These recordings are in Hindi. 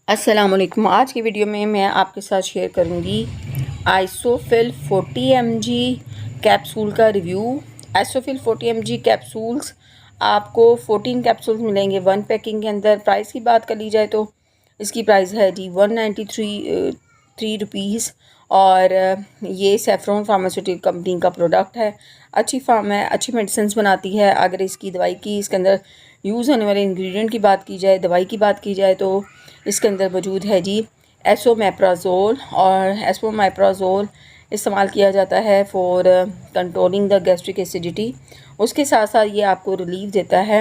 अस्सलामुअलैकुम। आज की वीडियो में मैं आपके साथ शेयर करूंगी आइसोफिल 40 mg कैप्सूल का रिव्यू। आइसोफिल 40 mg कैप्सूल्स आपको 14 कैप्सूल्स मिलेंगे 1 पैकिंग के अंदर। प्राइस की बात कर ली जाए तो इसकी प्राइस है जी 193 रुपीज़ और ये सेफ्रॉन फार्मास्यूटिकल कंपनी का प्रोडक्ट है। अच्छी फार्म है, अच्छी मेडिसिन बनाती है। अगर इसकी दवाई की इसके अंदर यूज़ होने वाले इंग्रेडिएंट की बात की जाए, दवाई की बात की जाए तो इसके अंदर मौजूद है जी एसोमेप्राजोल। और एसोमेप्राजोल इस्तेमाल किया जाता है for controlling the gastric acidity. उसके साथ साथ ये आपको रिलीफ देता है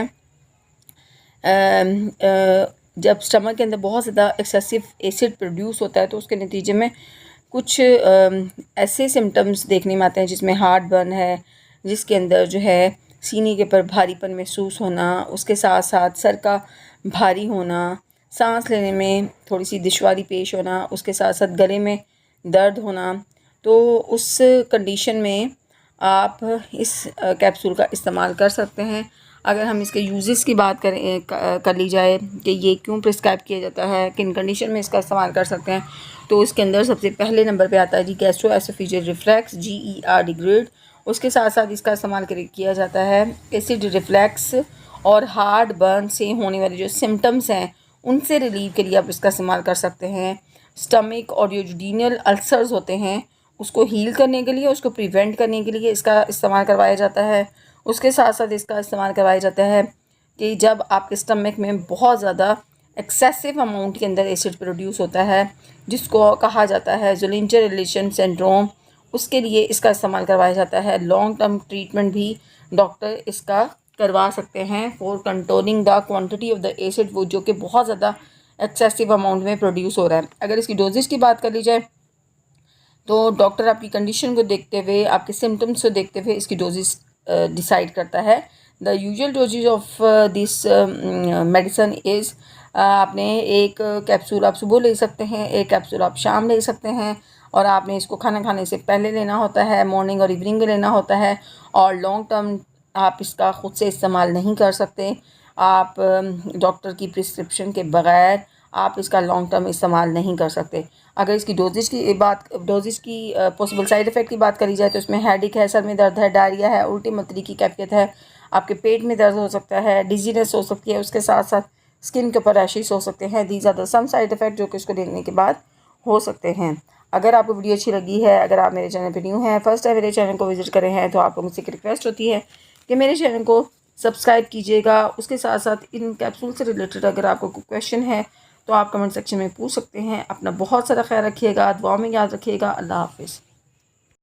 जब स्टमक के अंदर बहुत ज़्यादा एक्सेसिव एसिड प्रोड्यूस होता है तो उसके नतीजे में कुछ ऐसे सिम्टम्स देखने में आते हैं जिसमें हार्ट बर्न है, जिसके अंदर जो है सीने के ऊपर भारीपन महसूस होना, उसके साथ साथ सर का भारी होना, सांस लेने में थोड़ी सी दुश्वारी पेश होना, उसके साथ साथ गले में दर्द होना। तो उस कंडीशन में आप इस कैप्सूल का इस्तेमाल कर सकते हैं। अगर हम इसके यूजेस की बात करें कर ली जाए कि ये क्यों प्रिस्क्राइब किया जाता है, किन कंडीशन में इसका इस्तेमाल कर सकते हैं, तो इसके अंदर सबसे पहले नंबर पे आता है जी गैस्ट्रोएसोफेजियल रिफ्लक्स GER डिग्रेड। उसके साथ साथ इसका इस्तेमाल किया जाता है एसिड रिफ्लक्स और हार्ट बर्न से होने वाले जो सिम्टम्स हैं उनसे रिलीव के लिए आप इसका इस्तेमाल कर सकते हैं। स्टमक और जो ड्यूडेनल अल्सर्स होते हैं उसको हील करने के लिए, उसको प्रिवेंट करने के लिए इसका इस्तेमाल करवाया जाता है। उसके साथ साथ इसका इस्तेमाल करवाया जाता है कि जब आपके स्टमक में बहुत ज़्यादा एक्सेसिव अमाउंट के अंदर एसिड प्रोड्यूस होता है जिसको कहा जाता है ज़ोलिंजर रिलेशन सिंड्रोम, उसके लिए इसका इस्तेमाल करवाया जाता है। लॉन्ग टर्म ट्रीटमेंट भी डॉक्टर इसका करवा सकते हैं for controlling the quantity of the acid वो जो कि बहुत ज़्यादा एक्सेसिव अमाउंट में प्रोड्यूस हो रहा है। अगर इसकी डोजेज की बात कर ली जाए तो डॉक्टर आपकी कंडीशन को देखते हुए, आपके सिम्टम्स को देखते हुए इसकी डोजेज डिसाइड करता है। The usual doses of this medicine is आपने एक कैप्सूल आप सुबह ले सकते हैं, एक कैप्सूल आप शाम ले सकते हैं और आपने इसको खाना खाने से पहले लेना होता है, मॉर्निंग और इवनिंग में लेना होता है। और लॉन्ग टर्म आप इसका ख़ुद से इस्तेमाल नहीं कर सकते। आप डॉक्टर की प्रिस्क्रिप्शन के बग़ैर आप इसका लॉन्ग टर्म इस्तेमाल नहीं कर सकते। अगर इसकी डोजेज की पॉसिबल साइड इफ़ेक्ट की बात करी जाए तो इसमें हेडेक है, सर में दर्द है, डायरिया है, उल्टी मतली की कैफियत है, आपके पेट में दर्द हो सकता है, डिजीनेस हो सकती है, उसके साथ साथ स्किन के ऊपर रैशेस हो सकते हैं। These are the some side effect जो कि इसको लेने के बाद हो सकते हैं। अगर आपको वीडियो अच्छी लगी है, अगर आप मेरे चैनल पर न्यू हैं, फर्स्ट टाइम मेरे चैनल को विजिट करें हैं, तो आपको मुझसे एक रिक्वेस्ट होती है कि मेरे चैनल को सब्सक्राइब कीजिएगा। उसके साथ साथ इन कैप्सूल से रिलेटेड अगर आपको कोई क्वेश्चन है तो आप कमेंट सेक्शन में पूछ सकते हैं। अपना बहुत सारा ख्याल रखिएगा, दुआ में याद रखिएगा। अल्लाह हाफिज़।